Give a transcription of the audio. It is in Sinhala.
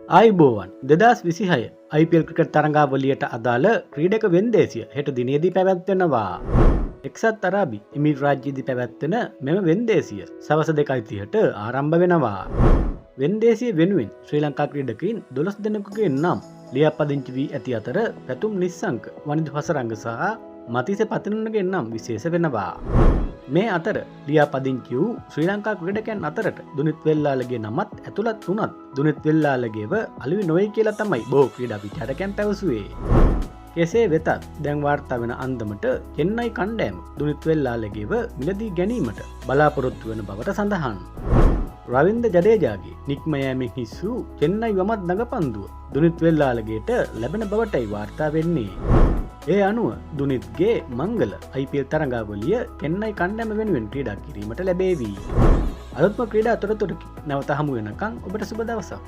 ආයුබෝවන් 2026 IPL ක්‍රිකට් තරඟාවලියට අදාළ ක්‍රීඩක වෙන්දේසිය හෙට දිනේදී පැවැත්වෙනවා. එක්සත් අරාබි එමිරේට් රාජ්‍යයේදී පැවැත්වෙන මෙම වෙන්දේසිය සවස් 2:30ට ආරම්භ වෙනවා. වෙන්දේසිය වෙනුවෙන් ශ්‍රී ලංකා ක්‍රීඩකයින් 12 දෙනෙකුගේ නම් ලියාපදිංචි වී ඇති අතර පැතුම් නිස්සංක වනිදු හසරංග සහ මතිස පතිනුන්ගේ නම් විශේෂ වෙනවා. මේ අතර ලියාපදිංචි වූ ශ්‍රී ලංකා ක්‍රීඩකයන් අතරට දුනිත් වෙල්ලාලගේ නමත් ඇතුළත් වුණත් දුනිත් වෙල්ලාලගේව අලුවි නොවේ කියලා තමයි බොහෝ ක්‍රීඩා විචාරකයන් පැවසුවේ. කෙසේ වෙතත් දැන් වාර්තා වෙන අන්දමට චෙන්නයි කණ්ඩායම දුනිත් වෙල්ලාලගේව මිලදී ගැනීමට බලාපොරොත්තු වෙන බවට සඳහන්. රවින්ද ජඩේජාගේ නික්ම යෑමෙන් හිස් වූ චෙන්නයි වමත් නගපන්දුව දුනිත් වෙල්ලාලගේට ලැබෙන බවටයි වාර්තා වෙන්නේ. ඒ අනුව දුනිත්ගේ මංගල IPL තරඟාවලිය චෙන්නයි කණ්ඩායම වෙනුවෙන් ක්‍රීඩා කිරීමට ලැබේවි. අලුත්ම ක්‍රීඩා තොරතුරකින් නැවත හමු වෙනකන් ඔබට සුබ දවසක්.